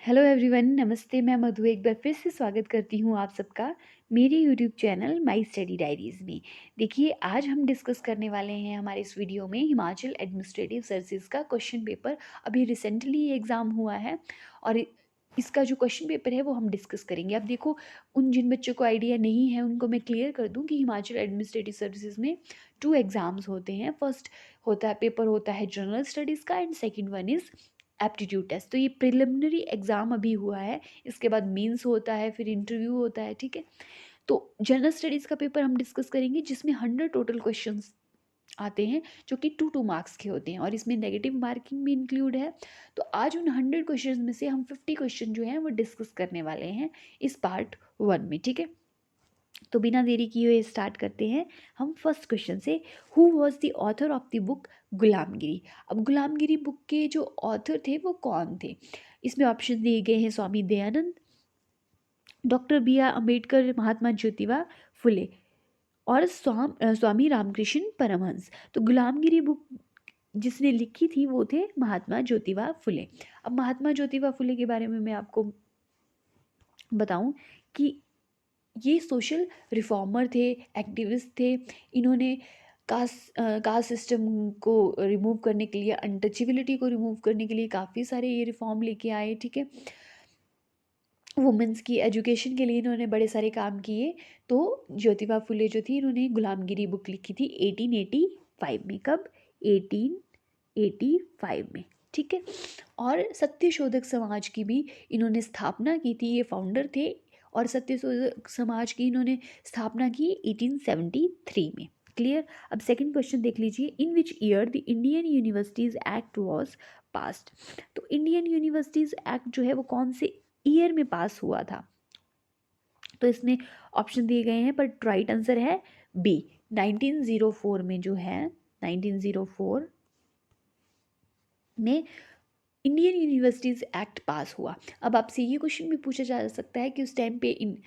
Hello everyone, नमस्ते। मैं मधु एक बार फिर से स्वागत करती हूँ आप सबका मेरे YouTube channel my study diaries में। देखिए, आज हम डिस्कस करने वाले हैं हमारे इस वीडियो में हिमाचल एडमिनिस्ट्रेटिव सर्विसेज का क्वेश्चन पेपर। अभी रिसेंटली ये एग्ज़ाम हुआ है और इसका जो क्वेश्चन पेपर है वो हम डिस्कस करेंगे। अब देखो, उन जिन बच्चों को आइडिया नहीं है उनको मैं क्लियर कर दूँ कि हिमाचल एडमिनिस्ट्रेटिव सर्विसेज में 2 एग्ज़ाम्स होते हैं। फर्स्ट पेपर होता है जनरल स्टडीज़ का and second one is aptitude test. तो ये प्रिलिमिनरी एग्ज़ाम अभी हुआ है, इसके बाद मेंस होता है, फिर इंटरव्यू होता है, ठीक है। तो जनरल स्टडीज़ का पेपर हम डिस्कस करेंगे जिसमें 100 टोटल क्वेश्चंस आते हैं जो कि 2 मार्क्स के होते हैं और इसमें नेगेटिव मार्किंग भी इंक्लूड है। तो आज उन 100 क्वेश्चंस में से हम 50 क्वेश्चन जो हैं वो डिस्कस करने वाले हैं इस पार्ट 1 में, ठीक है। तो बिना देरी किए हुए स्टार्ट करते हैं हम फर्स्ट क्वेश्चन से। Who was the author of the book गुलामगिरी। अब गुलामगिरी बुक के जो ऑथर थे वो कौन थे? इसमें ऑप्शन दिए गए हैं Swami Dayanand, doctor B R Ambedkar, Mahatma Jyotiba Phule और स्वामी रामकृष्ण परमहंस। तो गुलामगिरी बुक जिसने लिखी थी वो थे महात्मा ज्योतिबा फुले। अब महात्मा ज्योतिबा फुले के बारे में मैं आपको बताऊं कि ये सोशल रिफॉर्मर थे, एक्टिविस्ट थे। इन्होंने कास्ट सिस्टम को रिमूव करने के लिए, अनटचेबिलिटी को रिमूव करने के लिए काफ़ी सारे ये रिफॉर्म लेके आए, ठीक है। वुमेंस की एजुकेशन के लिए इन्होंने बड़े सारे काम किए। तो ज्योतिबा फुले जो थी इन्होंने गुलामगिरी बुक लिखी थी 1885 में। कब? 1885 में, ठीक है। और सत्यशोधक समाज की भी इन्होंने स्थापना की थी, ये फाउंडर थे। और सत्यशोधक समाज की इन्होंने स्थापना की 1873 में। क्लियर? अब सेकंड क्वेश्चन देख लीजिए। In which year the Indian universities act was passed. तो इंडियन यूनिवर्सिटीज़ एक्ट जो है वो कौन से ईयर में पास हुआ था? तो इसमें ऑप्शन दिए गए हैं पर राइट आंसर है बी, 1904 में जो है, 1904 में इंडियन यूनिवर्सिटीज़ एक्ट पास हुआ। अब आपसे ये क्वेश्चन भी पूछा जा सकता है कि उस टाइम पे इन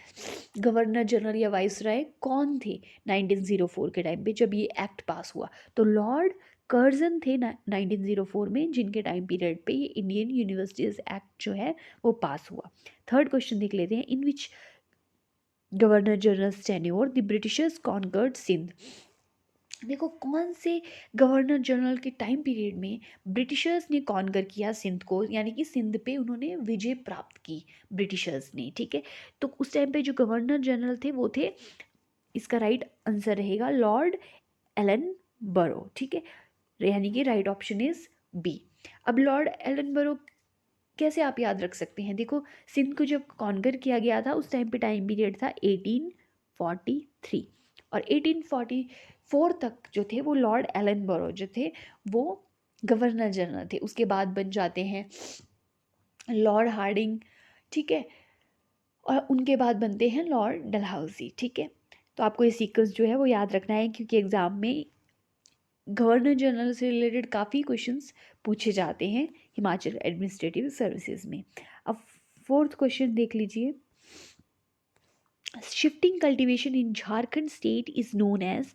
गवर्नर जनरल या वाइसराय कौन थे 1904 के टाइम पे जब ये एक्ट पास हुआ? तो लॉर्ड कर्जन थे 1904 में, जिनके टाइम पीरियड पे ये इंडियन यूनिवर्सिटीज़ एक्ट जो है वो पास हुआ। थर्ड क्वेश्चन देख लेते हैं। In which governor general tenure the Britishers conquered Sindh. देखो, कौन से गवर्नर जनरल के टाइम पीरियड में ब्रिटिशर्स ने कॉन्कर किया सिंध को, यानी कि सिंध पे उन्होंने विजय प्राप्त की ब्रिटिशर्स ने, ठीक है। तो उस टाइम पे जो गवर्नर जनरल थे वो थे, इसका राइट आंसर रहेगा लॉर्ड एलन बरो, ठीक है। यानी कि राइट ऑप्शन इज बी। अब लॉर्ड एलन बरो कैसे आप याद रख सकते हैं? देखो, सिंध को जब कॉन्कर किया गया था उस टाइम पे टाइम पीरियड था 1843 और 1844 तक जो थे वो लॉर्ड एलन बरो जो थे वो गवर्नर जनरल थे। उसके बाद बन जाते हैं लॉर्ड हार्डिंग, ठीक है, और उनके बाद बनते हैं लॉर्ड डलहौजी, ठीक है। तो आपको ये सीक्वेंस जो है वो याद रखना है क्योंकि एग्ज़ाम में गवर्नर जनरल से रिलेटेड काफ़ी क्वेश्चंस पूछे जाते हैं हिमाचल एडमिनिस्ट्रेटिव सर्विसेज में। अब फोर्थ क्वेश्चन देख लीजिए। Shifting cultivation in Jharkhand state is known as.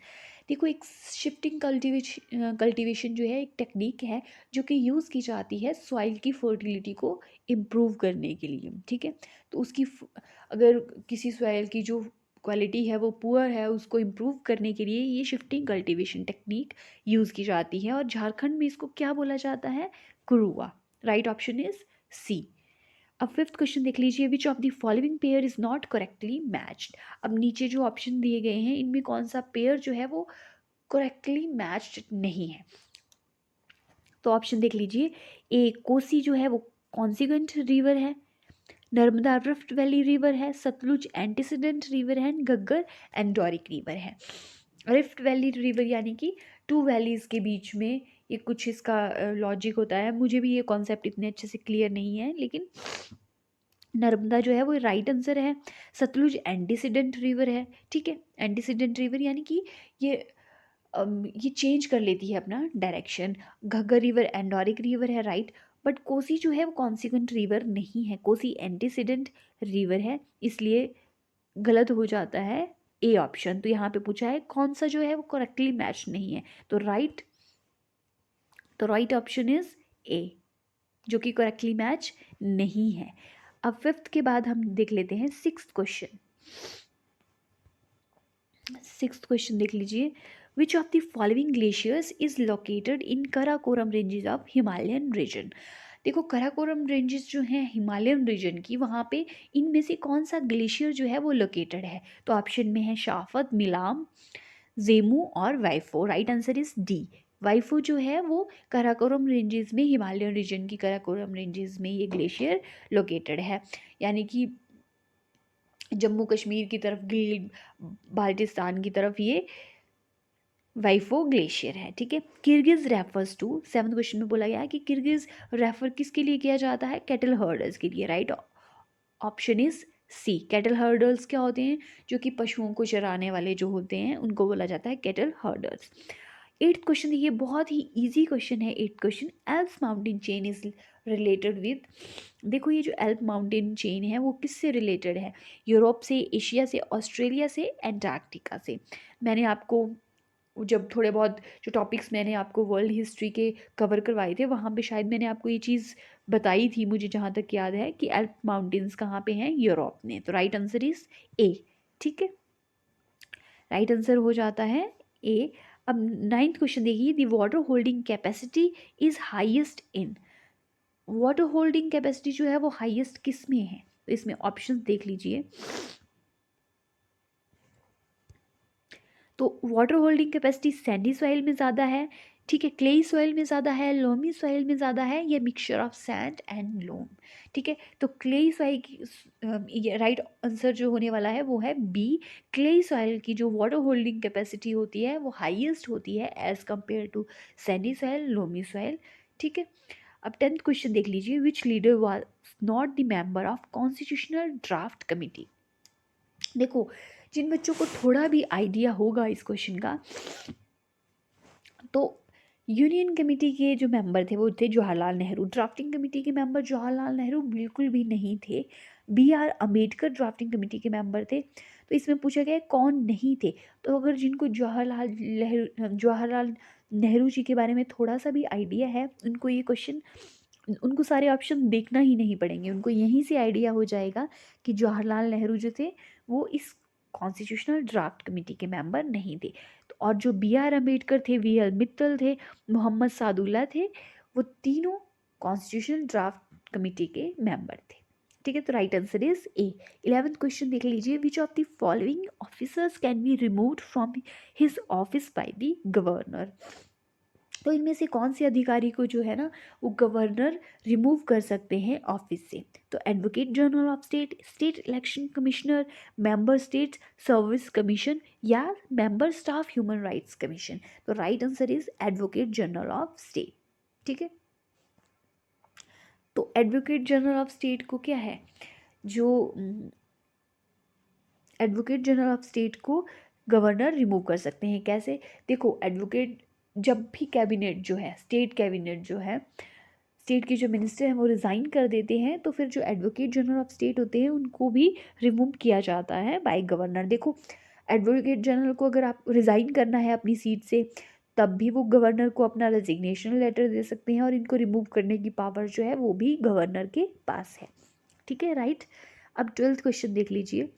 देखो, एक शिफ्टिंग कल्टीवेशन जो है एक टेक्निक है जो कि यूज़ की जाती है सॉइल की फर्टिलिटी को इम्प्रूव करने के लिए, ठीक है। तो अगर किसी सॉइल की जो क्वालिटी है वो पुअर है, उसको इम्प्रूव करने के लिए ये शिफ्टिंग कल्टीवेशन टेक्निक यूज़ की जाती है और झारखंड में इसको क्या बोला जाता है? कुरुआ। Right option is C. अब फिफ्थ क्वेश्चन देख लीजिए। Which of the following pair is not correctly matched. अब नीचे जो ऑप्शन दिए गए हैं इनमें कौन सा पेयर जो है वो करेक्टली मैच्ड नहीं है? तो ऑप्शन देख लीजिए। ए, कोसी जो है वो कॉन्सिक्वेंट रिवर है, नर्मदा रिफ्ट वैली रिवर है, सतलुज एंटीसीडेंट रिवर है, घग्गर एंडोरिक रिवर है। रिफ्ट वैली रिवर यानी कि 2 वैलीज़ के बीच में ये कुछ इसका लॉजिक होता है। मुझे भी ये कॉन्सेप्ट इतने अच्छे से क्लियर नहीं है, लेकिन नर्मदा जो है वो राइट आंसर है। सतलुज एंटीसीडेंट रिवर है, ठीक है। एंटीसीडेंट रिवर यानी कि ये ये चेंज कर लेती है अपना direction. Ghaggar river endorheic river है, राइट। बट कोसी जो है वो कॉन्सिक्वेंट रिवर नहीं है, कोसी एंटीसीडेंट रिवर है, इसलिए गलत हो जाता है ए ऑप्शन। तो यहाँ पे पूछा है कौन सा जो है वो करेक्टली मैच नहीं है, तो राइट ऑप्शन इज ए, जो कि करेक्टली मैच नहीं है। अब 5th के बाद हम देख लेते हैं 6th क्वेश्चन। 6th क्वेश्चन देख लीजिए, which of the following glaciers is located in Karakoram ranges of Himalayan region. देखो कराकोरम रेंजेस जो हैं हिमालयन रीजन की, वहाँ पे इनमें से कौन सा ग्लेशियर जो है वो लोकेटेड है। तो ऑप्शन में है शाफत, मिलाम, जेमू और Biafo. Right answer is D. Biafo जो है वो कराकोरम रेंजेस में, हिमालयन रीजन की कराकोरम रेंजेस में ये ग्लेशियर लोकेटेड है, यानी कि जम्मू कश्मीर की तरफ, गिल बाल्टिस्तान की तरफ ये वाइफो ग्लेशियर है। ठीक है, Kyrgyz refers to, 7th question में बोला गया है कि किर्गिज रेफर किसके लिए किया जाता है, कैटल हर्डर्स के लिए। Right option is C. Cattle herders क्या होते हैं, जो कि पशुओं को चराने वाले जो होते हैं उनको बोला जाता है कैटल हर्डर्स। 8th क्वेश्चन देखिए, बहुत ही इजी क्वेश्चन है 8th question. Alps mountain chain is related with, देखो ये जो एल्प माउंटेन चेन है वो किससे रिलेटेड है, यूरोप से, एशिया से, ऑस्ट्रेलिया से, एंटार्क्टिका से। मैंने आपको जब थोड़े बहुत जो टॉपिक्स मैंने आपको वर्ल्ड हिस्ट्री के कवर करवाए थे, वहाँ पे शायद मैंने आपको ये चीज़ बताई थी, मुझे जहाँ तक याद है, कि एल्प माउंटेन्स कहाँ पे हैं, यूरोप में। तो राइट आंसर इज ए। ठीक है, राइट आंसर हो जाता है ए। अब 9th क्वेश्चन देखिए, the water holding capacity is highest in, water holding capacity जो है वो हाईएस्ट किस में है, तो इसमें ऑप्शंस देख लीजिए। तो water holding capacity Sandy soil में ज़्यादा है, ठीक है, क्लेई सॉइल में ज़्यादा है, लोमी सॉइल में ज़्यादा है, या मिक्सचर ऑफ सैंड एंड लोम। ठीक है, तो क्लेई सॉइल की राइट आंसर जो होने वाला है वो है बी। क्लेई सॉइल की जो वाटर होल्डिंग कैपेसिटी होती है वो हाईएस्ट होती है as compared to sandy soil, loamy soil. ठीक है, अब 10th क्वेश्चन देख लीजिए, which leader was not the member of constitutional draft committee. देखो जिन बच्चों को थोड़ा भी आइडिया होगा इस क्वेश्चन का, तो यूनियन कमेटी के जो मेंबर थे वो थे जवाहरलाल नेहरू। ड्राफ्टिंग कमेटी के मेंबर जवाहरलाल नेहरू बिल्कुल भी नहीं थे। B R Ambedkar drafting committee के मेंबर थे। तो इसमें पूछा गया है कौन नहीं थे, तो अगर जिनको जवाहरलाल नेहरू जी के बारे में थोड़ा सा भी आइडिया है, उनको ये क्वेश्चन, उनको सारे ऑप्शन देखना ही नहीं पड़ेंगे, उनको यहीं से आइडिया हो जाएगा कि जवाहरलाल नेहरू जो थे वो इस कॉन्स्टिट्यूशनल ड्राफ्ट कमेटी के मेंबर नहीं थे। तो और जो बी आर अम्बेडकर थे, वी एल मित्तल थे, मोहम्मद सादुल्ला थे, वो तीनों कॉन्स्टिट्यूशनल ड्राफ्ट कमेटी के मेंबर थे। ठीक है, तो right answer is A. 11th question देख लीजिए, which of the following officers can be removed from his office by the governor. तो इनमें से कौन से अधिकारी को जो है ना वो गवर्नर रिमूव कर सकते हैं ऑफिस से। तो advocate general of state, state election commissioner, member state service commission, या member staff human rights commission. तो right answer is advocate general of state. ठीक है, तो एडवोकेट जनरल ऑफ स्टेट को क्या है, जो एडवोकेट जनरल ऑफ स्टेट को गवर्नर रिमूव कर सकते हैं। कैसे, देखो एडवोकेट जब भी कैबिनेट जो है, स्टेट कैबिनेट जो है, स्टेट के जो मिनिस्टर हैं वो रिज़ाइन कर देते हैं, तो फिर जो एडवोकेट जनरल ऑफ स्टेट होते हैं उनको भी रिमूव किया जाता है बाय गवर्नर। देखो एडवोकेट जनरल को अगर आप रिज़ाइन करना है अपनी सीट से, तब भी वो गवर्नर को अपना रेजिग्नेशन लेटर दे सकते हैं, और इनको रिमूव करने की पावर जो है वो भी गवर्नर के पास है। ठीक है, राइट। अब 12th क्वेश्चन देख लीजिए,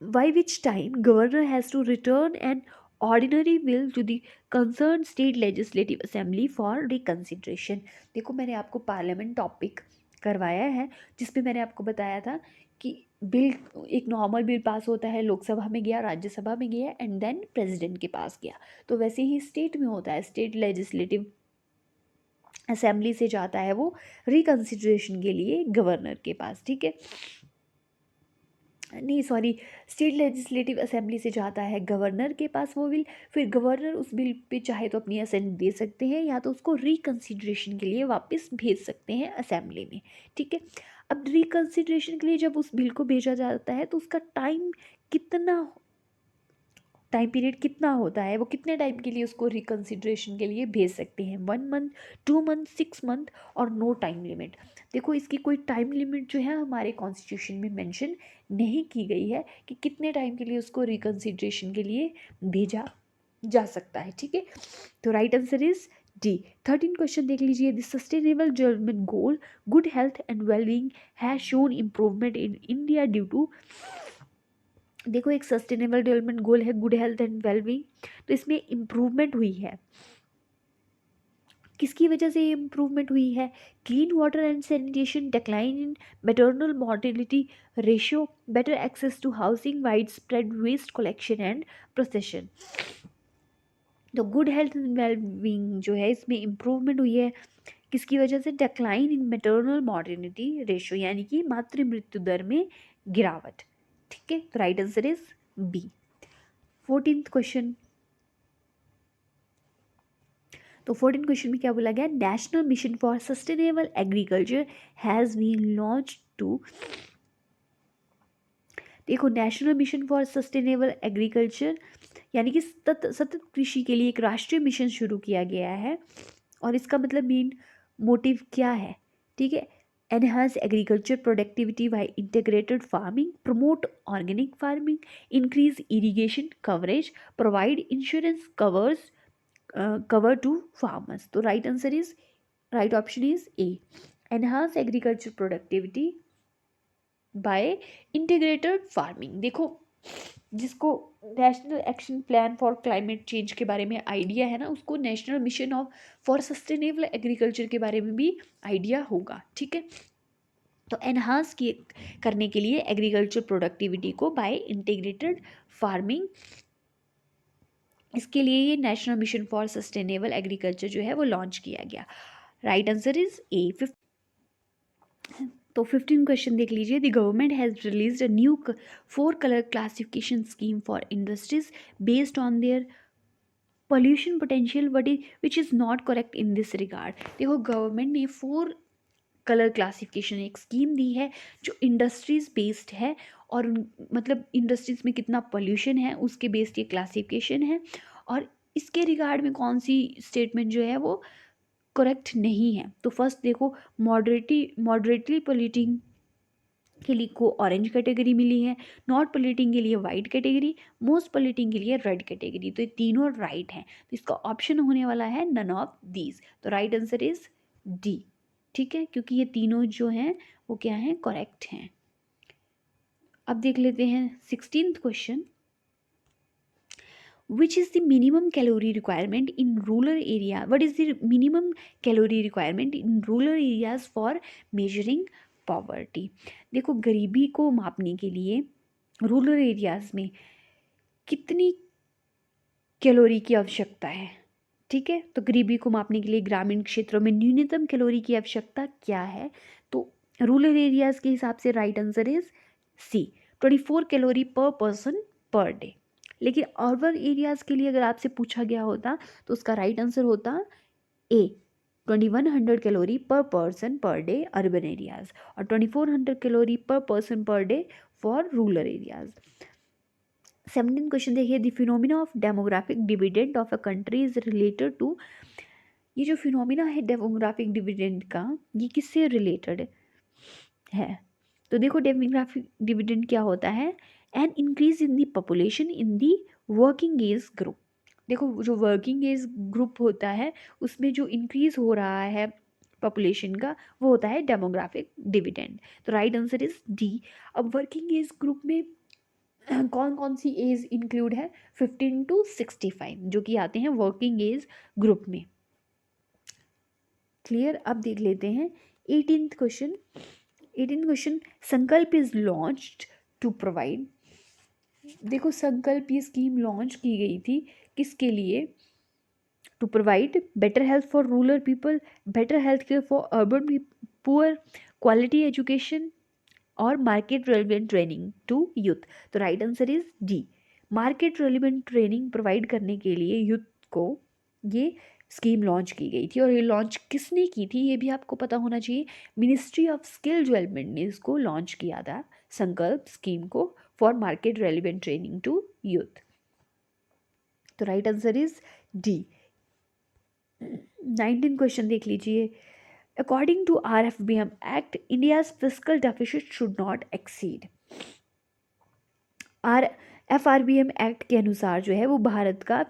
by which time governor has to return an ordinary bill to the concerned state legislative assembly for reconsideration। देखो मैंने आपको पार्लियामेंट टॉपिक करवाया है, जिसमें मैंने आपको बताया था कि बिल, एक नॉर्मल बिल पास होता है, लोकसभा में गया, राज्यसभा में गया, एंड देन प्रेसिडेंट के पास गया। तो वैसे ही स्टेट में होता है, स्टेट लेजिस्लेटिव असेंबली से जाता है वो रिकन्सिडरेशन के लिए गवर्नर के पास। ठीक है, नहीं सॉरी, स्टेट लेजिस्लेटिव असेंबली से जाता है गवर्नर के पास वो बिल, फिर गवर्नर उस बिल पे चाहे तो अपनी असेंट दे सकते हैं, या तो उसको रिकन्सिडरेशन के लिए वापस भेज सकते हैं असेंबली में। ठीक है, अब रिकन्सिडरेशन के लिए जब उस बिल को भेजा जाता है तो उसका टाइम पीरियड कितना होता है, वो कितने टाइम के लिए उसको रिकन्सिडरेशन के लिए भेज सकते हैं, 1 मंथ, 2 मंथ, 6 मंथ, और नो टाइम लिमिट। देखो इसकी कोई टाइम लिमिट जो है हमारे कॉन्स्टिट्यूशन में मेंशन नहीं की गई है कि कितने टाइम के लिए उसको रिकन्सिडरेशन के लिए भेजा जा सकता है। ठीक है, तो right answer is D. 13 question देख लीजिए, the sustainable development goal good health and wellbeing has shown improvement in India due to. देखो एक सस्टेनेबल डेवलपमेंट गोल है गुड हेल्थ एंड वेलबींग, तो इसमें इम्प्रूवमेंट हुई है, किसकी वजह से ये इम्प्रूवमेंट हुई है? Clean water and sanitation, decline in maternal mortality ratio, better access to housing, wide spread waste collection and procession. तो गुड हेल्थ एंड वेलबींग जो है इसमें इम्प्रूवमेंट हुई है, किसकी वजह से? Decline in maternal mortality ratio, यानी कि मातृ मृत्यु दर में गिरावट। ठीक है, तो right answer is B. 14th question, तो 14 क्वेश्चन में क्या बोला गया? National mission for sustainable agriculture has been launch to. देखो national mission for sustainable agriculture यानी कि सतत कृषि के लिए एक राष्ट्रीय मिशन शुरू किया गया है, और इसका मतलब मेन मोटिव क्या है? ठीक है, enhance agriculture productivity bye integrated farming, promote organic farming, increase irrigation coverage, provide insurance covers cover to farmers. तो right option is A, enhance agriculture productivity by integrated farming। देखो जिसको national action plan for climate change के बारे में idea है ना, उसको national mission of for sustainable agriculture के बारे में भी आइडिया होगा। ठीक है, तो एनहांस करने के लिए एग्रीकल्चर प्रोडक्टिविटी को बाय इंटीग्रेटेड फार्मिंग, इसके लिए ये national mission for sustainable agriculture जो है वो लॉन्च किया गया। राइट आंसर इज ए। तो 15 क्वेश्चन देख लीजिए, the government has release a new 4 colour classification scheme for industries based on their pollution potential what is which is not correct in this regard. देखो government ने 4 colour classification एक scheme दी है जो industries based है, और मतलब industries में कितना पोल्यूशन है उसके बेस्ड ये क्लासिफिकेशन है, और इसके रिगार्ड में कौन सी स्टेटमेंट जो है वो करेक्ट नहीं है। तो फर्स्ट देखो, मॉडरेटली पोल्यूटिंग के लिए को ऑरेंज कैटेगरी मिली है, नॉट पोल्यूटिंग के लिए वाइट कैटेगरी, मोस्ट पोल्यूटिंग के लिए रेड कैटेगरी। तो ये तीनों राइट हैं, तो इसका ऑप्शन होने वाला है नन ऑफ दीज। तो राइट आंसर इज डी। ठीक है, क्योंकि ये तीनों जो हैं वो क्या हैं? करेक्ट हैं। अब देख लेते हैं 16th question, which is the minimum calorie requirement in rural area? What is the minimum calorie requirement in rural areas for measuring poverty? देखो गरीबी को मापने के लिए रूरल एरियाज में कितनी कैलोरी की आवश्यकता है? ठीक है, तो गरीबी को मापने के लिए ग्रामीण क्षेत्रों में न्यूनतम कैलोरी की आवश्यकता क्या है? तो रूरल एरियाज के हिसाब से right answer is C, 24 calorie per person per day. लेकिन अर्बन एरियाज़ के लिए अगर आपसे पूछा गया होता तो उसका राइट आंसर होता A, 2100 calorie per person per day urban areas, और 2400 calorie per person per day for rural areas. 17 question देखिए, the phenomena of demographic dividend of a country is related to. ये जो फिनोमिना है demographic dividend का, ये किससे related है? तो देखो डेमोग्राफिक डिविडेंड क्या होता है? An increase in the population in the working age group. देखो जो वर्किंग एज ग्रुप होता है उसमें जो इंक्रीज हो रहा है पॉपुलेशन का वो होता है डेमोग्राफिक डिविडेंड। तो राइट आंसर इज डी। अब वर्किंग एज ग्रुप में कौन कौन सी एज इंक्लूड है? 15 to 65 जो कि आते हैं वर्किंग एज ग्रुप में। क्लियर? अब देख लेते हैं 18th क्वेश्चन। 18th क्वेश्चन, संकल्प इज लॉन्च्ड टू प्रोवाइड। देखो संकल्प ये स्कीम लॉन्च की गई थी किसके लिए? To provide better health for rural people, better health care for urban poor, quality education और market relevant training to youth. तो right answer is D, market relevant training provide करने के लिए यूथ को ये स्कीम लॉन्च की गई थी। और ये लॉन्च किसने की थी ये भी आपको पता होना चाहिए। मिनिस्ट्री ऑफ स्किल डेवलपमेंट ने इसको लॉन्च किया था, संकल्प स्कीम को, for market relevant training to youth. तो right answer is D. 19 question देख लीजिए, according to RFBM act India's fiscal deficit should not exceed. FRBM act के अनुसार जो है वो भारत का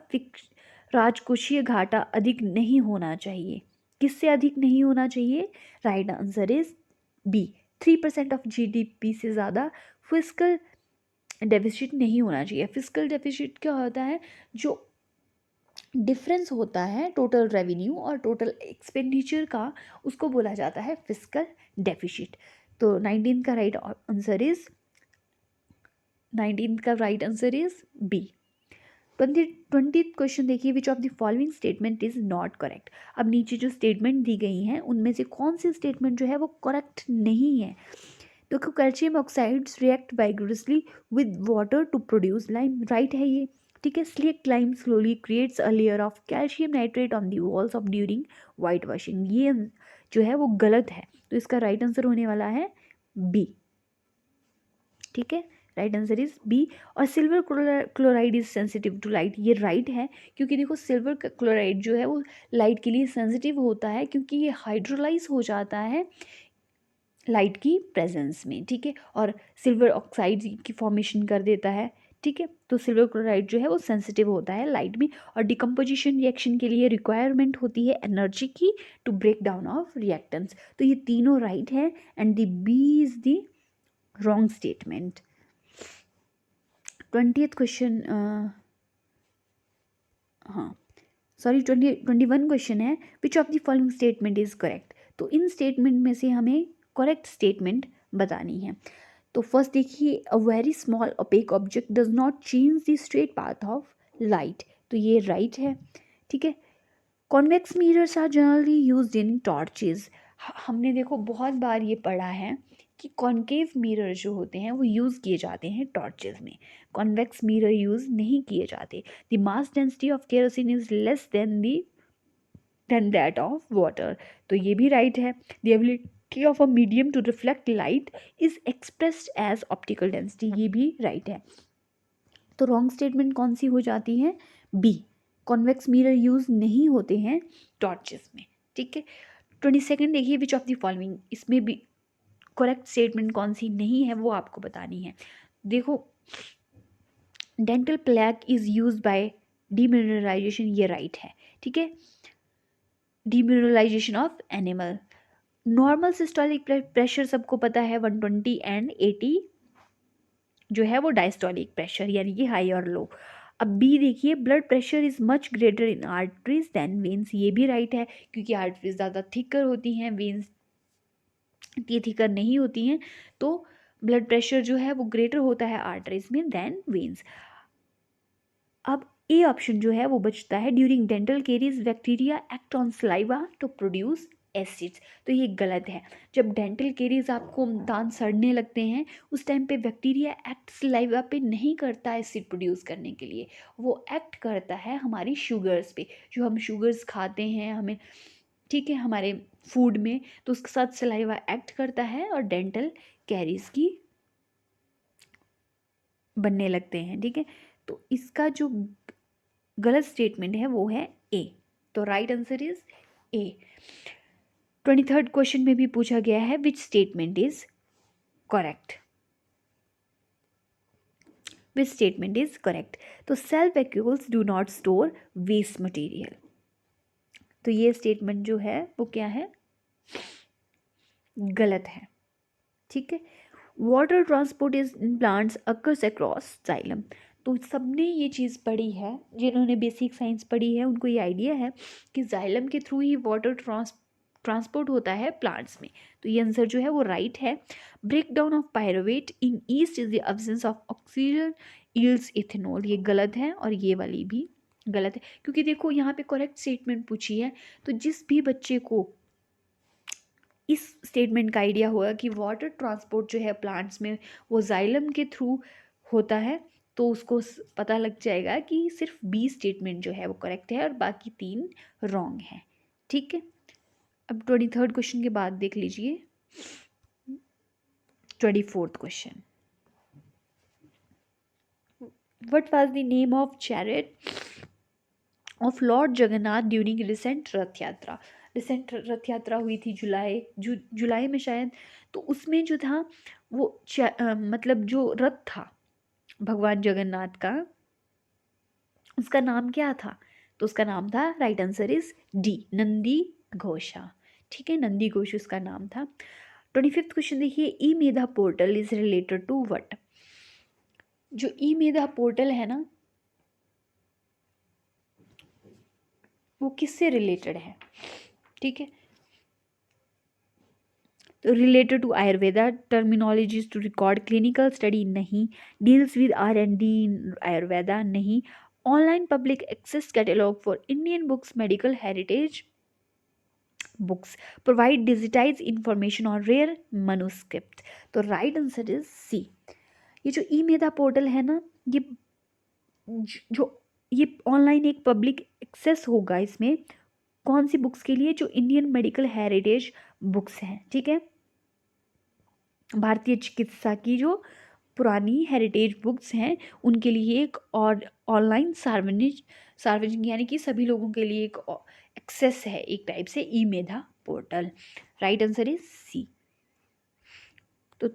राजकोषीय घाटा अधिक नहीं होना चाहिए। किससे अधिक नहीं होना चाहिए? Right answer is B, 3% of GDP से ज़्यादा फिस्कल डेफिसिट नहीं होना चाहिए। फिस्कल डेफिसिट क्या होता है? जो डिफरेंस होता है टोटल रेवेन्यू और टोटल एक्सपेंडिचर का, उसको बोला जाता है फिस्कल डेफिसिट। तो 19 का right answer is B. 20th question देखिए, which of the following statement is not correct. अब नीचे जो स्टेटमेंट दी गई हैं उनमें से कौन सी स्टेटमेंट जो है वो करेक्ट नहीं है? देखो, calcium oxides react vigorously with water to produce lime, right है ये। ठीक है, slick lime slowly creates a layer of calcium nitrate on the walls of during white washing, ये जो है वो गलत है। तो इसका राइट आंसर होने वाला है बी। ठीक है, राइट आंसर इज बी। और silver chloride is sensitive to light, ये राइट है, क्योंकि देखो सिल्वर क्लोराइड जो है वो लाइट के लिए सेंसिटिव होता है, क्योंकि ये हाइड्रोलाइज हो जाता है लाइट की प्रेजेंस में। ठीक है, और सिल्वर ऑक्साइड की फॉर्मेशन कर देता है। ठीक है, तो सिल्वर क्लोराइड जो है वो सेंसिटिव होता है लाइट में, और डिकम्पोजिशन रिएक्शन के लिए रिक्वायरमेंट होती है एनर्जी की to break down of reactants. तो ये तीनों राइट है and the B is the wrong statement. 20th question, हाँ सॉरी, 21 क्वेश्चन है, which of the following statement is correct. तो इन स्टेटमेंट में से हमें करेक्ट स्टेटमेंट बतानी है। तो फर्स्ट देखिए, a very small opaque object does not change the straight path of light, तो ये राइट है। ठीक है, convex mirrors are generally used in torches, हमने देखो बहुत बार ये पढ़ा है कि कॉन्केव मिरर जो होते हैं वो यूज़ किए जाते हैं टॉर्चेज में, कॉन्वेक्स मिरर यूज़ नहीं किए जाते। The mass density of kerosene is less than that of water, तो ये भी राइट है। The ability of a medium to reflect light is expressed as optical density, ये भी राइट है। तो रॉन्ग स्टेटमेंट कौन सी हो जाती है? बी, कॉन्वेक्स मिरर यूज नहीं होते हैं टॉर्चेस में। ठीक है, 22nd देखिए, विच ऑफ द फॉलोइंग, इसमें भी करेक्ट स्टेटमेंट कौन सी नहीं है वो आपको बतानी है। देखो, dental plaque is use by demineralisation, ये राइट है। ठीक है, demineralisation of animal. Normal systolic pressure सबको पता है 120 एंड 80 जो है वो डायस्टोलिक प्रेशर, यानी कि हाई और लो। अब बी देखिए, blood pressure is much greater in arteries than veins, ये भी राइट है, क्योंकि आर्टरीज ज़्यादा थिकर होती हैं, वेन्स ये थिकर नहीं होती हैं, तो ब्लड प्रेशर जो है वो ग्रेटर होता है आर्टरीज में देन वेन्स। अब ए ऑप्शन जो है वो बचता है, during dental caries bacteria act on saliva to produce acids, तो ये गलत है। जब डेंटल केरीज आपको दांत सड़ने लगते हैं उस टाइम पे बैक्टीरिया एक्ट सलाइवा पे नहीं करता एसिड प्रोड्यूस करने के लिए, वो एक्ट करता है हमारी शुगर्स पे, जो हम शुगर्स खाते हैं हमें, ठीक है, हमारे फूड में, तो उसके साथ सलाइवा एक्ट करता है और डेंटल कैरीज की बनने लगते हैं। ठीक है, तो इसका जो गलत स्टेटमेंट है वो है ए, तो right answer is A. 23rd question में भी पूछा गया है, which statement is correct, which statement is correct. तो cell vacuoles do not store waste material, तो ये स्टेटमेंट जो है वो क्या है? गलत है। ठीक है, water transport is in plants occurs across xylem, तो सबने ये चीज़ पढ़ी है, जिन्होंने बेसिक साइंस पढ़ी है उनको ये आइडिया है कि जाइलम के थ्रू ही वाटर ट्रांसपोर्ट होता है प्लांट्स में, तो ये आंसर जो है वो राइट है। Break down of pyruvate in yeast is the absence of oxygen yields ethanol, ये गलत है, और ये वाली भी गलत है, क्योंकि देखो यहाँ पे करेक्ट स्टेटमेंट पूछी है, तो जिस भी बच्चे को इस स्टेटमेंट का आइडिया होगा कि वाटर ट्रांसपोर्ट जो है प्लांट्स में वो जाइलम के थ्रू होता है, तो उसको पता लग जाएगा कि सिर्फ बी स्टेटमेंट जो है वो करेक्ट है और बाकी 3 रॉन्ग है। ठीक है, अब 23rd क्वेश्चन के बाद देख लीजिए 24th question, what was the name of chariot of Lord Jagannath during recent रथ यात्रा। रिसेंट रथ यात्रा हुई थी जुलाई में शायद, तो उसमें जो था वो मतलब जो रथ था भगवान जगन्नाथ का, उसका नाम क्या था? तो उसका नाम था, right answer is D, Nandi Ghosha. ठीक है, नंदी घोष उसका नाम था। 25th क्वेश्चन देखिए, e Medha portal is related to what. जो ई मेधा पोर्टल है ना, वो किससे रिलेटेड है? ठीक है, तो related to Ayurveda, terminologies to record clinical study नहीं, deals with R&D in Ayurveda नहीं, online public access catalog for Indian books, medical heritage books, provide digitize information on rare manuscript. तो राइट आंसर इज सी। ये जो e Medha portal है ना, ये जो ये ऑनलाइन एक पब्लिक एक्सेस होगा इसमें, कौन सी बुक्स के लिए? जो इंडियन मेडिकल हेरिटेज बुक्स हैं। ठीक है, भारतीय चिकित्सा की जो पुरानी हेरिटेज बुक्स हैं उनके लिए एक और ऑनलाइन सार्वजनिक यानी कि सभी लोगों के लिए एक एक्सेस है, एक टाइप से e Medha portal. Right answer is C. तो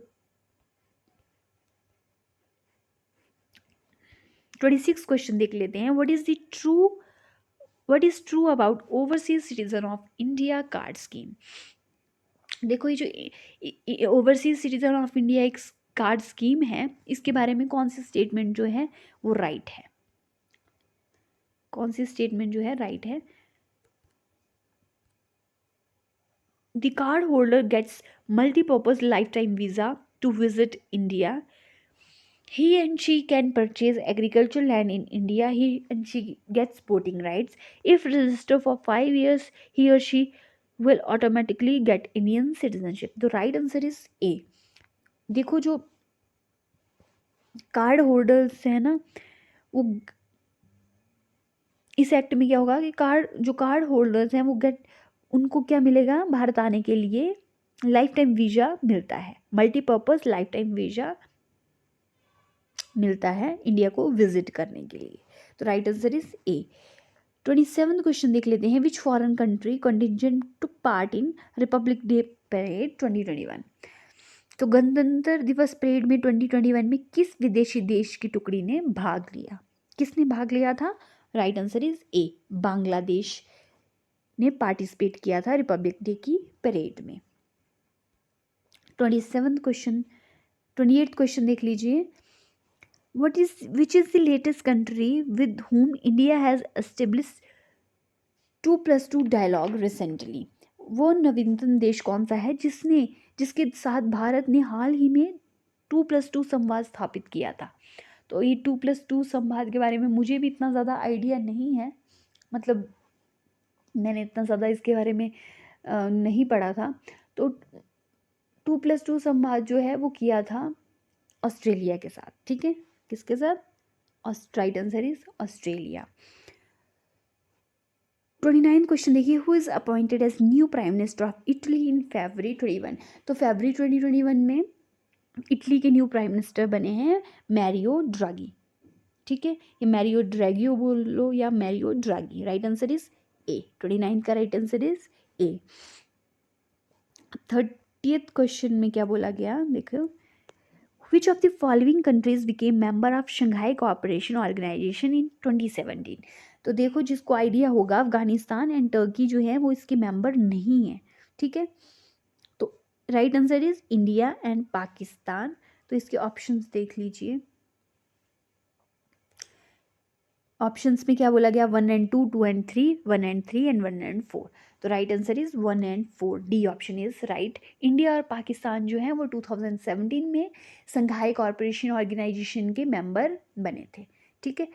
26 क्वेश्चन देख लेते हैं। What is true about overseas citizen of India card scheme. देखो, ये जो ओवरसीज सिटीजन ऑफ इंडिया एक कार्ड स्कीम है, इसके बारे में कौन सी स्टेटमेंट जो है वो राइट है? कौन सी स्टेटमेंट जो है राइट है? The card holder gets multipurpose life time visa to visit India. He and she can purchase agricultural land in India. He and she gets voting rights. If registered for 5 years, he or she will automatically get Indian citizenship. The right answer is A. देखो, जो card holders हैं ना, वो इस act में क्या होगा कि कार्ड होल्डर्स हैं वो उनको क्या मिलेगा? भारत आने के लिए लाइफ टाइम वीज़ा मिलता है, मल्टीपर्पज़ लाइफ टाइम वीज़ा मिलता है इंडिया को विजिट करने के लिए। तो right answer is A. 27th question देख लेते हैं। Which foreign country contingent took part in republic day parade 2021। तो गणतंत्र दिवस परेड में 2021 में किस विदेशी देश की टुकड़ी ने भाग लिया? किसने भाग लिया था? राइट आंसर इज ए, बांग्लादेश ने पार्टिसिपेट किया था रिपब्लिक डे की परेड में। 27th क्वेश्चन 28th क्वेश्चन देख लीजिए। Which is the latest country with whom India has established 2+2 dialogue recently? वो नवीनतम देश कौन सा है जिसके साथ भारत ने हाल ही में 2+2 संवाद स्थापित किया था? तो ये 2+2 संवाद के बारे में मुझे भी इतना ज़्यादा आइडिया नहीं है, मतलब मैंने इतना ज़्यादा इसके बारे में नहीं पढ़ा था। तो 2+2 संवाद जो है वो किया था ऑस्ट्रेलिया के साथ। ठीक है, किसके साथ? Right answer is Australia. 29 question देखिए। Who is appointed as new prime minister of Italy in February 2021। तो February 2021 में इटली के न्यू प्राइम मिनिस्टर बने हैं मैरियो ड्रागी। ठीक है, ये मैरियो ड्रैगियो बोलो या Mario Draghi. Right answer is A. 29 का right answer is A. 30th question में क्या बोला गया देखो। Which of the following countries became member of Shanghai Cooperation Organization in 2017? तो देखो, जिसको आइडिया होगा, अफगानिस्तान एंड टर्की जो है वो इसके मेंबर नहीं है। ठीक है, तो right answer is India and Pakistan. तो इसके ऑप्शंस देख लीजिए। ऑप्शंस में क्या बोला गया? 1 and 2, 2 and 3, 1 and 3 and 1 and 4। तो right answer is 1 and 4, D option is right. India और पाकिस्तान जो है वो 2017 में संघाई कॉरपोरेशन ऑर्गेनाइजेशन के मेंबर बने थे। ठीक है।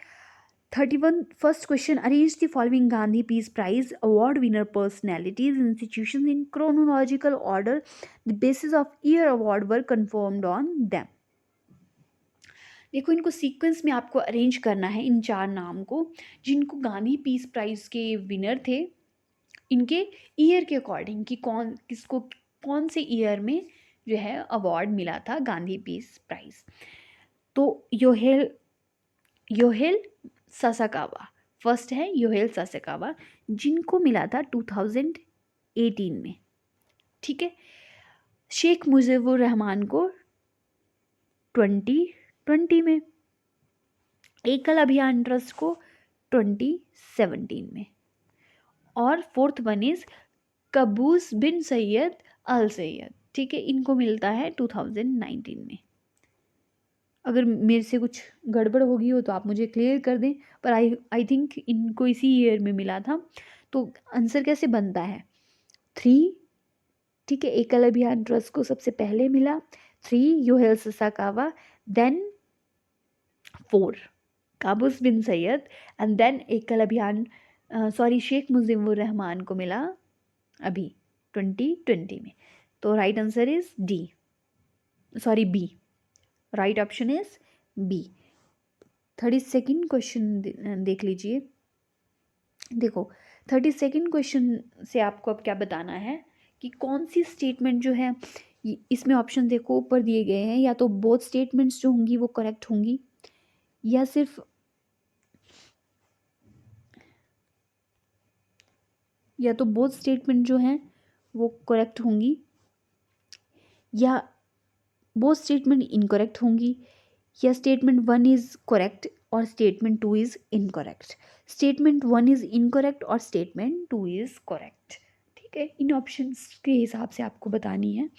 31st question. Arrange the following Gandhi peace prize award winner personalities institution in chronological order, the basis of year award were confirmed on them. देखो, इनको सीक्वेंस में आपको अरेंज करना है, इन 4 नाम को, जिनको गांधी पीस प्राइज़ के विनर थे, इनके ईयर के अकॉर्डिंग कि किसको कौन से ईयर में जो है अवार्ड मिला था गांधी पीस प्राइज़। तो योहेल सासाकावा फर्स्ट है, योहेल सासाकावा, जिनको मिला था 2018 में। ठीक है। शेख मुजीबुर रहमान को 2020 में, एकल अभियान ट्रस्ट को 2017 में। और फोर्थ वन इज कबूस बिन सैयद अल सैयद, ठीक है, इनको मिलता है 2019 में। अगर मेरे से कुछ गड़बड़ होगी हो तो आप मुझे क्लियर कर दें, पर आई थिंक इनको इसी ईयर में मिला था। तो आंसर कैसे बनता है? 3, ठीक है, एकल अभियान ट्रस्ट को सबसे पहले मिला, 3 Yohei Sasakawa, then 4 Qaboos bin Said, and then Ekal Abhiyan Sheikh Mujibur Rahman को मिला अभी 2020 में। तो right answer is B. Right option is B. 32nd question देख लीजिए। देखो 32nd क्वेश्चन से आपको अब क्या बताना है कि कौन सी स्टेटमेंट जो है, इसमें ऑप्शन देखो ऊपर दिए गए हैं, या तो बोथ स्टेटमेंट्स जो होंगी वो करेक्ट होंगी, या तो बोथ स्टेटमेंट जो हैं वो करेक्ट होंगी, या बोथ स्टेटमेंट इनकरेक्ट होंगी, या स्टेटमेंट 1 इज करेक्ट और statement 2 is incorrect, statement 1 is incorrect और स्टेटमेंट 2 इज करेक्ट। ठीक है, इन ऑप्शंस के हिसाब से आपको बतानी है।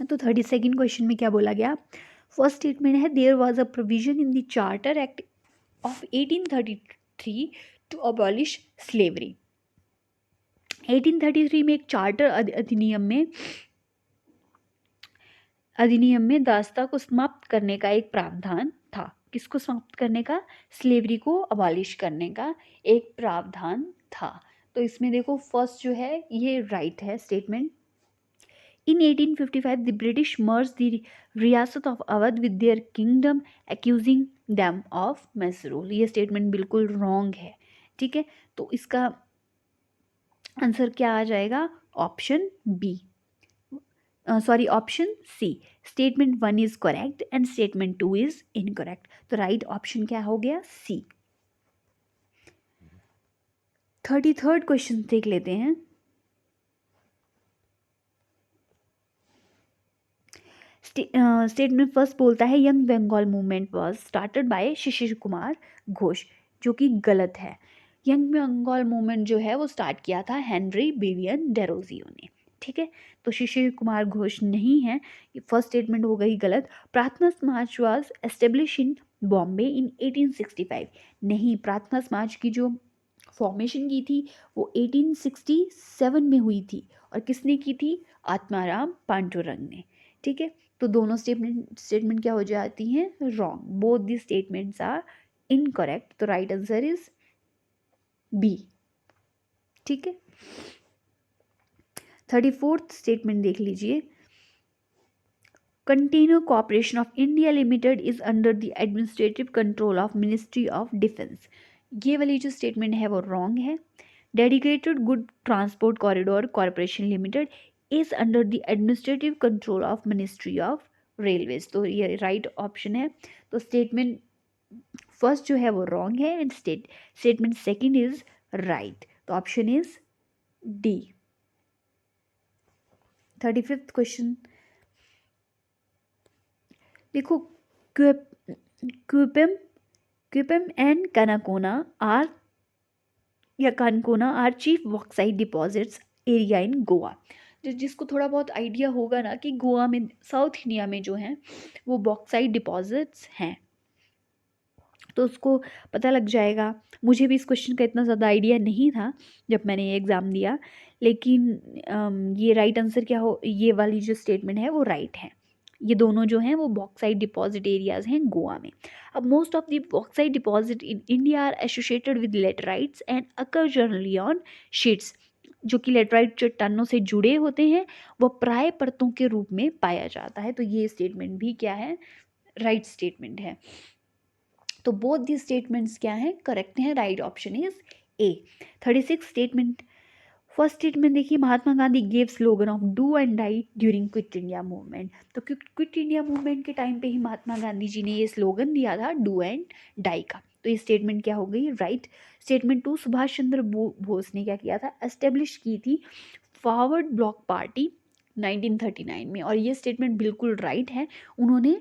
तो 32nd क्वेश्चन में क्या बोला गया? फर्स्ट स्टेटमेंट है there was a provision in the charter act of 1833 to abolish slavery. 1833 में एक चार्टर अधिनियम में दासता को समाप्त करने का एक प्रावधान था। किसको समाप्त करने का? स्लेवरी को अबॉलिश करने का एक प्रावधान था। तो इसमें देखो फर्स्ट जो है ये राइट है statement. In 1855 the British merge the रियासत of Awadh with their kingdom accusing them of misrule. ये स्टेटमेंट बिल्कुल रॉन्ग है। ठीक है, तो इसका आंसर क्या आ जाएगा? Option B, option C, statement 1 is correct and statement 2 is incorrect. तो राइट ऑप्शन क्या हो गया? सी। 33rd क्वेश्चन देख लेते हैं। स्टेटमेंट फर्स्ट बोलता है young Bengal movement was started by Shishir Kumar Ghosh, जो कि गलत है। यंग बंगाल मूवमेंट जो है वो स्टार्ट किया था हेनरी विवियन डेरोजियो ने। ठीक है, तो शिशिर कुमार घोष नहीं है, ये फर्स्ट स्टेटमेंट हो गई गलत। प्रार्थना समाज वाज एस्टेब्लिश इन बॉम्बे इन 1865, नहीं, प्रार्थना समाज की जो फॉर्मेशन की थी वो 1867 में हुई थी, और किसने की थी? आत्माराम पांडुरंग ने। ठीक है, तो दोनों स्टेटमेंट क्या हो जाती हैं? Wrong. Both the statements are incorrect. तो राइट आंसर इज बी। ठीक है, 34th स्टेटमेंट देख लीजिए। Container corporation of India limited is under the administrative control of ministry of defence. ये वाली जो स्टेटमेंट है वो रॉन्ग है। Dedicated good transport corridor corporation limited is under the administrative control of ministry of railways. तो ये right option है। तो स्टेटमेंट फर्स्ट जो है वो रॉन्ग है and statement second is right. तो option is D. 35th question देखो, Quepem and Canacona are chief bauxite deposits area in Goa. जिसको थोड़ा बहुत आइडिया होगा ना कि गोवा में, साउथ इंडिया में जो है वो बॉक्साइट डिपॉजिट्स हैं, तो उसको पता लग जाएगा। मुझे भी इस क्वेश्चन का इतना ज़्यादा आइडिया नहीं था जब मैंने ये एग्ज़ाम दिया, लेकिन ये राइट आंसर क्या हो, ये वाली जो स्टेटमेंट है वो राइट है। ये दोनों जो हैं वो बॉक्साइट डिपॉजिट एरियाज हैं गोवा में। अब most of the bauxite deposit in India are associated with laterites and occur generally on sheets. जो कि लेटराइट चट्टानों से जुड़े होते हैं, वह प्राय परतों के रूप में पाया जाता है। तो ये स्टेटमेंट भी क्या है? राइट स्टेटमेंट है। तो बोथ दी स्टेटमेंट्स क्या हैं? करेक्ट हैं। Right option is A. 36 statement. First statement देखिए, Mahatma Gandhi gave slogan of do and die during quit India movement. तो क्विट इंडिया मूवमेंट के टाइम पे ही महात्मा गांधी जी ने ये स्लोगन दिया था डू एंड डाई का। तो ये स्टेटमेंट क्या हो गई? राइट। स्टेटमेंट 2, सुभाष चंद्र बोस ने क्या किया था? एस्टेब्लिश की थी फॉरवर्ड ब्लॉक पार्टी 1939 में, और ये स्टेटमेंट बिल्कुल राइट है। उन्होंने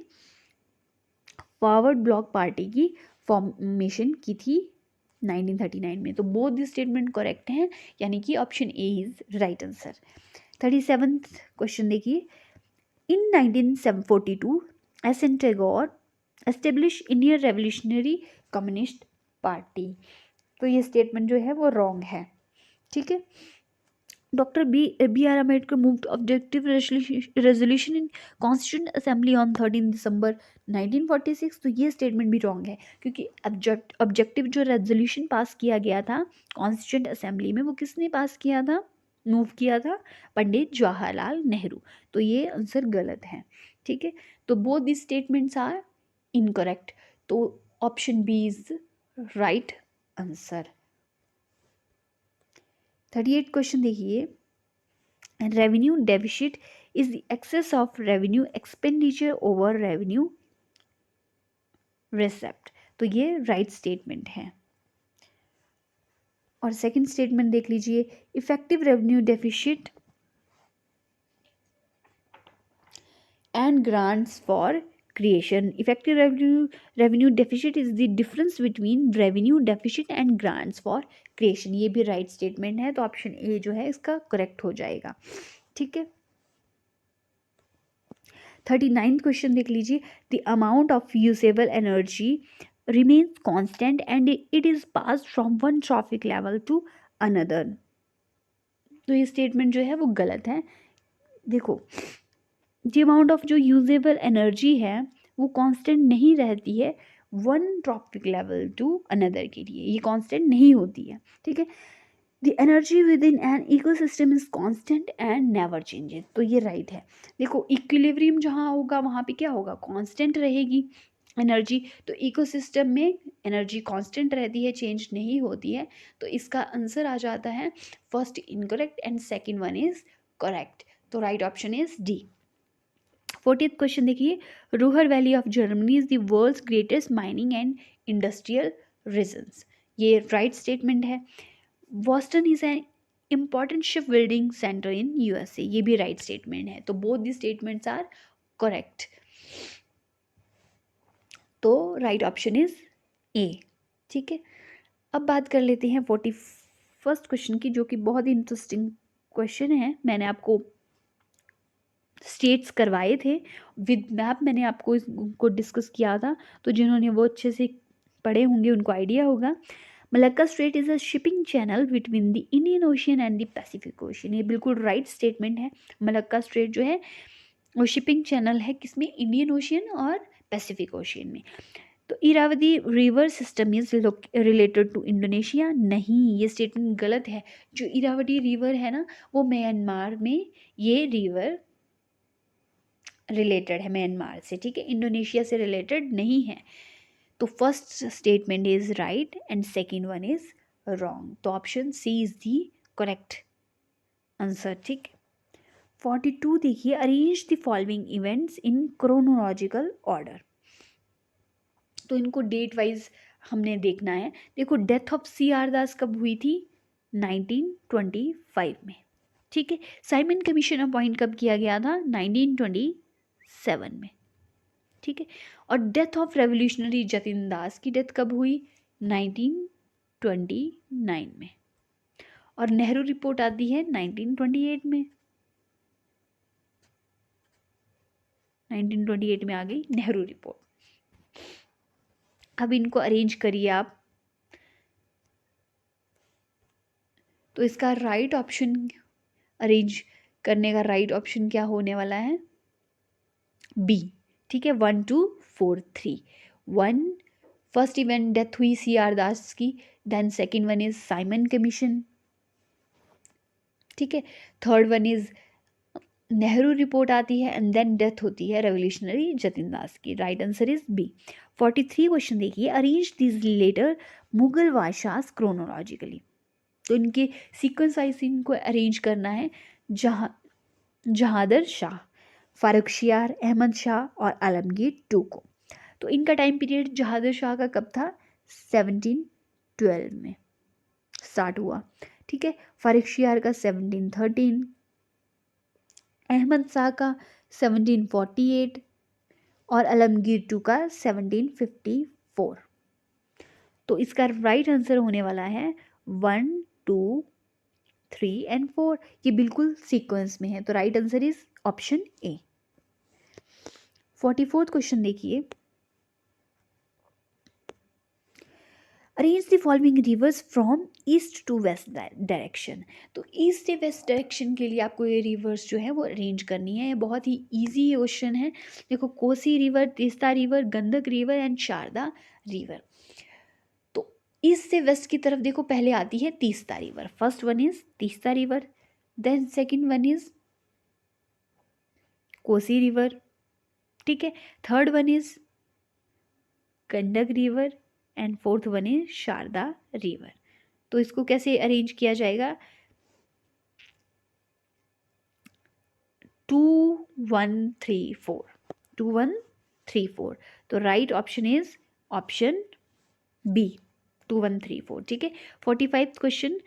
फॉरवर्ड ब्लॉक पार्टी की फॉर्मेशन की थी 1939 में। तो बोथ दी स्टेटमेंट करेक्ट हैं, यानी कि option A is right answer. 37th question देखिए, इन 1942 SN. Tagore establish Indian revolutionary communist party. तो ये स्टेटमेंट जो है वो रॉन्ग है, ठीक है। Doctor B R Ambedkar moved objective resolution in constituent assembly on 13 December 1946। तो ये स्टेटमेंट भी रॉन्ग है, क्योंकि ऑब्जेक्टिव जो रेजोल्यूशन पास किया गया था कॉन्स्टिट्यूंट असेंबली में, वो किसने पास किया था, मूव किया था, पंडित जवाहरलाल नेहरू। तो ये आंसर गलत है, ठीक है। तो both the statements are incorrect, तो option B is right answer. 38 question देखिए, revenue deficit is the excess of revenue expenditure over revenue receipt. तो ये राइट स्टेटमेंट है। और सेकंड स्टेटमेंट देख लीजिए, effective revenue deficit and grants for creation. Effective revenue deficit is the difference between revenue deficit and grants for creation. ये भी right statement है, तो ऑप्शन ए जो है इसका करेक्ट हो जाएगा, ठीक है। 39th क्वेश्चन देख लीजिए, the amount of usable energy remains constant and it is pass from one trophic level to another. तो ये स्टेटमेंट जो है वो गलत है। देखो, द अमाउंट ऑफ जो यूजेबल एनर्जी है वो कांस्टेंट नहीं रहती है one trophic level to another के लिए, ये कांस्टेंट नहीं होती है, ठीक है। The energy within an ecosystem is constant and never changes. तो ये राइट है। देखो, इक्विलिब्रियम जहाँ होगा वहाँ पे क्या होगा, कांस्टेंट रहेगी एनर्जी। तो इकोसिस्टम में एनर्जी कांस्टेंट रहती है, चेंज नहीं होती है। तो इसका आंसर आ जाता है first incorrect and second one is correct. तो right option is D. 40th question देखिए, Ruhr valley of Germany is the world's greatest mining and industrial regions. ये राइट स्टेटमेंट है। Boston is an important ship building centre in USA. ये भी right statement है। तो both the statements are correct. तो right option is A, ठीक है। अब बात कर लेते हैं 41st क्वेश्चन की, जो कि बहुत ही इंटरेस्टिंग क्वेश्चन है। मैंने आपको स्टेट्स करवाए थे विद मैप, मैंने आपको इसको डिस्कस किया था, तो जिन्होंने वो अच्छे से पढ़े होंगे उनको आइडिया होगा। Malacca strait is a shipping channel between the Indian ocean and the Pacific ocean. ये बिल्कुल राइट स्टेटमेंट है। मलक्का स्ट्रेट जो है वो शिपिंग चैनल है किसमें, इंडियन ओशियन और पैसिफिक ओशियन में। तो Irrawaddy river system is related to Indonesia. नहीं, ये स्टेटमेंट गलत है। जो इरावदी रिवर है ना, वो म्यांमार में ये रिवर रिलेटेड है, म्यांमार से, ठीक है, इंडोनेशिया से रिलेटेड नहीं है। तो first statement is right and second one is wrong. तो option C is the correct answer, ठीक। 42 देखिए, arrange the following events in chronological order. तो इनको डेट वाइज हमने देखना है। देखो, death of C R Das कब हुई थी, 1925 में, ठीक है। साइमन कमीशन अपॉइंट कब किया गया था, 1927 में, ठीक है। और death of revolutionary Jatin Das की डेथ कब हुई, 1929 में। और नेहरू रिपोर्ट आती है 1928 में। 1928 में आ गई नेहरू रिपोर्ट। अब इनको अरेंज करिए आप। तो इसका राइट ऑप्शन, अरेंज करने का राइट ऑप्शन क्या होने वाला है, बी, ठीक है। 1 2 4 3। 1 फर्स्ट इवेंट डेथ हुई सी आर दास की, then second one is Simon commission, ठीक है। Third one is Nehru report आती है एंड देन डेथ होती है रेवोल्यूशनरी जतिन दास की। Right answer is B. 43 question देखिए, arrange this letter Mughal badshah chronologically. तो इनके सीक्वेंस वाइज इनको अरेंज करना है। जहांदर शाह, फारुखशियार, अहमद शाह और आलमगीर टू को। तो इनका टाइम पीरियड जहांदर शाह का कब था, 1712 में स्टार्ट हुआ, ठीक है। फारुखशियार का 1713, अहमद शाह का 1748 और आलमगीर टू का 1754। तो इसका राइट आंसर होने वाला है 1, 2, 3 एंड 4। ये बिल्कुल सीक्वेंस में है, तो right answer is option A. 44th question देखिए, arrange the following rivers from east to west direction. तो ईस्ट से वेस्ट डायरेक्शन के लिए आपको ये रिवर्स जो है वो अरेंज करनी है। ये बहुत ही ईजी क्वेश्चन है। देखो, Kosi river, Teesta river, Gandak river and Sharda river. तो ईस्ट से वेस्ट की तरफ देखो, पहले आती है Teesta river. First one is Teesta river, then second one is Kosi river, ठीक है। Third one is Gandak river and fourth one is Sharda river. तो इसको कैसे अरेंज किया जाएगा? 2 1 3 4, 2 1 3 4। तो right option is option B, 2 1 3 4, ठीक है। 45th question,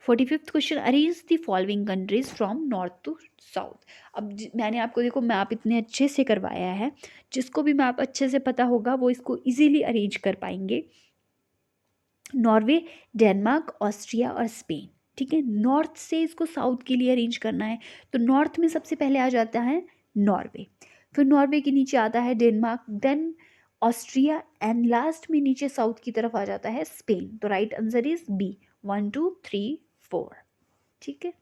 45th question, arrange the following countries from north to south. अब मैंने आपको देखो मैप इतने अच्छे से करवाया है, जिसको भी मैप अच्छे से पता होगा वो इसको इजीली अरेंज कर पाएंगे। नॉर्वे, डेनमार्क, ऑस्ट्रिया और स्पेन, ठीक है। नॉर्थ से इसको साउथ के लिए अरेंज करना है, तो नॉर्थ में सबसे पहले आ जाता है नॉर्वे, फिर नॉर्वे के नीचे आता है Denmark, then Austria and last में नीचे साउथ की तरफ आ जाता है स्पेन। तो राइट आंसर इज बी, 1 2 3 4, ठीक है।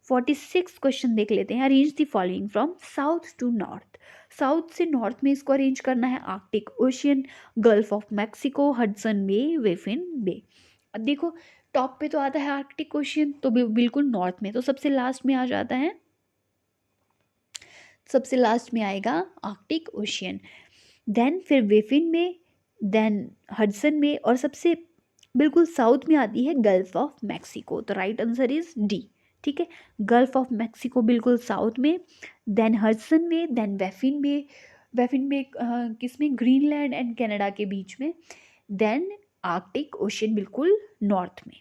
46 क्वेश्चन देख लेते हैं, arrange the following from south to north. South से नॉर्थ में इसको अरेंज करना है, Arctic ocean, gulf of Mexico, Hudson bay, Baffin bay. अब देखो, टॉप पे तो आता है आर्कटिक ओशियन, तो बिल्कुल नॉर्थ में, तो सबसे लास्ट में आ जाता है, सबसे लास्ट में आएगा आर्कटिक ओशियन, देन फिर वेफिन में, देन हडसन में, और सबसे बिल्कुल साउथ में आती है गल्फ ऑफ मैक्सिको। तो राइट आंसर इज डी, ठीक है। गल्फ ऑफ मैक्सिको बिल्कुल साउथ में, देन हडसन में, देन वेफिन में, वेफिन में किसमें, ग्रीनलैंड एंड कनाडा के बीच में, देन आर्कटिक ओशियन बिल्कुल नॉर्थ में,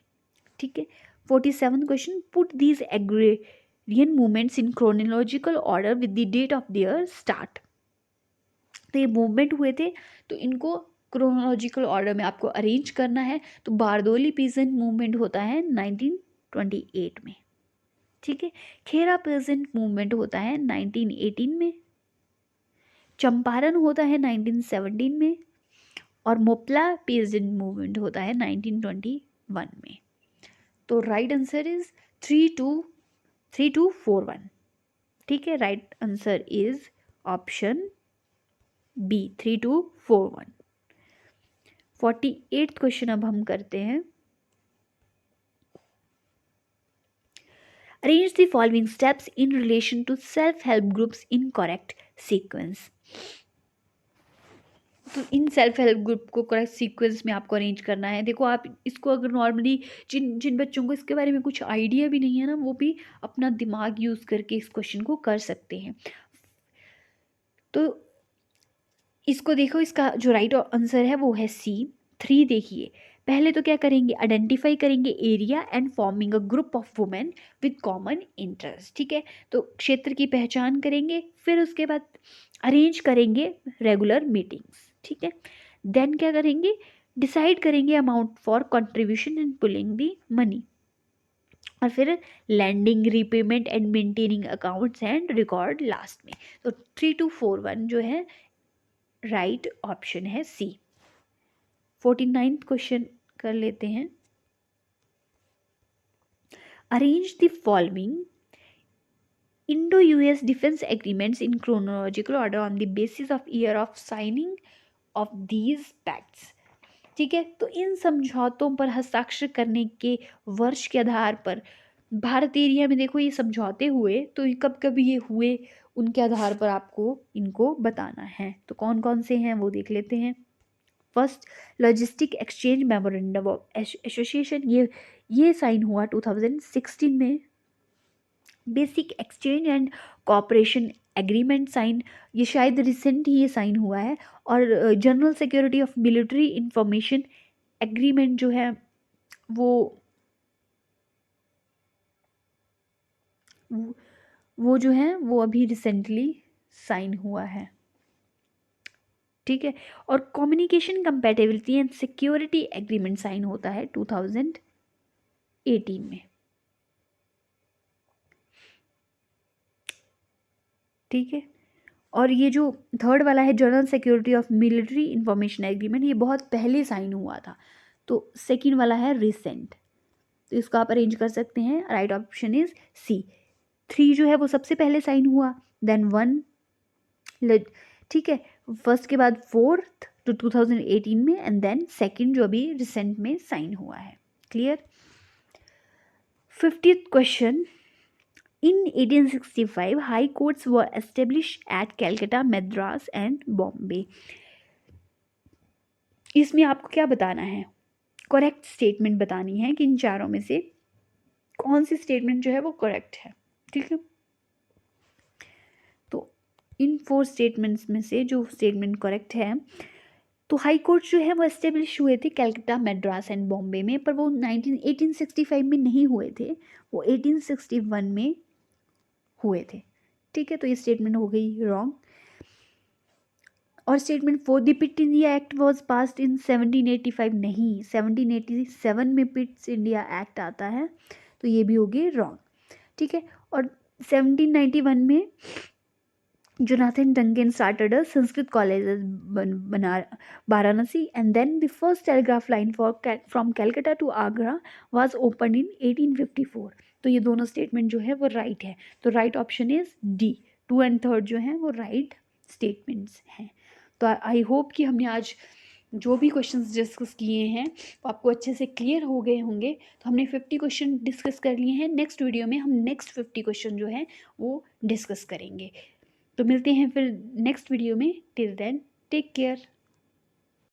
ठीक है। 47 question, put these agrarian movements in chronological order with the date of their start. तो ये मूवमेंट हुए थे, तो इनको क्रोनोलॉजिकल ऑर्डर में आपको अरेंज करना है। तो बारदोली पीजेंट मूवमेंट होता है 1928 में, ठीक है। खेरा पीजेंट मूवमेंट होता है 1918 में, चंपारण होता है 1917 में, और मोपला पीजेंट मूवमेंट होता है 1921 में। तो राइट आंसर इज 3241, ठीक है। Right answer is option B, 3241। 48th question अब हम करते हैं, arrange the following steps in relation to self help groups in correct sequence. तो इन सेल्फ हेल्प ग्रुप को करेक्ट सीक्वेंस में आपको अरेंज करना है। देखो, आप इसको अगर नॉर्मली जिन जिन बच्चों को इसके बारे में कुछ आइडिया भी नहीं है ना, वो भी अपना दिमाग यूज़ करके इस क्वेश्चन को कर सकते हैं। तो इसको देखो, इसका जो राइट आंसर है वो है सी 3। देखिए, पहले तो क्या करेंगे, आइडेंटिफाई करेंगे area and forming a group of women with common interest, ठीक है। तो क्षेत्र की पहचान करेंगे, फिर उसके बाद अरेंज करेंगे रेगुलर मीटिंग्स, ठीक है। देन क्या करेंगे, डिसाइड करेंगे amount for contribution and pooling the money, और फिर lending, repayment and maintaining accounts and record last में। तो 3241 जो है राइट ऑप्शन है सी। 49th क्वेश्चन कर लेते हैं, arrange the following Indo US defence agreements in chronological order on the basis of year of signing off these pacts, ठीक है। तो इन समझौतों पर हस्ताक्षर करने के वर्ष के आधार पर भारत एरिया में देखो ये समझौते हुए, तो कब कब ये हुए उनके आधार पर आपको इनको बताना है। तो कौन कौन से हैं वो देख लेते हैं। First, logistic exchange memorandum of association, ये साइन हुआ 2016 में। Basic exchange and cooperation agreement sign, ये शायद रिसेंट ही ये साइन हुआ है। और general security of military information agreement जो है वो वो जो है वो अभी रिसेंटली साइन हुआ है, ठीक है। और communication compatibility and security agreement sign होता है 2018 में, ठीक है। और ये जो थर्ड वाला है general security of military information agreement, ये बहुत पहले साइन हुआ था, तो सेकंड वाला है रिसेंट, तो इसको आप अरेंज कर सकते हैं। राइट ऑप्शन इज सी। 3 जो है वो सबसे पहले साइन हुआ, देन 1, ठीक है, फर्स्ट के बाद फोर्थ तो 2018 में, एंड देन सेकंड जो अभी रिसेंट में साइन हुआ है। Clear. 50th question, in 1865 high courts were established at Calcutta, Madras and Bombay। इसमें आपको क्या बताना है, करेक्ट स्टेटमेंट बतानी है कि इन चारों में से कौन सी स्टेटमेंट जो है वो करेक्ट है, ठीक है। तो इन 4 स्टेटमेंट्स में से जो स्टेटमेंट करेक्ट है, तो हाई कोर्ट जो है वो एस्टेब्लिश हुए थे कलकत्ता, मद्रास एंड बॉम्बे में, पर वो 1865 में नहीं हुए थे, वो 1861 में हुए थे, ठीक है। तो ये स्टेटमेंट हो गई रॉन्ग। और statement 4, the Pitt India act was passed in 1785, नहीं, 1787 में पिट्स इंडिया एक्ट आता है, तो ये भी हो गई रॉन्ग, ठीक है। और 1791 में Jonathan Duncan started a Sanskrit college बना Varanasi, and then the first telegraph line from Calcutta to Agra was open in 1854। तो ये दोनों स्टेटमेंट जो है वो राइट है, तो right option is D. 2 and 3 जो है वो राइट स्टेटमेंट्स हैं। तो आई होप कि हमने आज जो भी क्वेश्चंस डिस्कस किए हैं वो आपको अच्छे से क्लियर हो गए होंगे। तो हमने 50 क्वेश्चन डिस्कस कर लिए हैं, नेक्स्ट वीडियो में हम नेक्स्ट 50 क्वेश्चन जो है वो डिस्कस करेंगे। तो मिलते हैं फिर नेक्स्ट वीडियो में, टिल देन टेक केयर।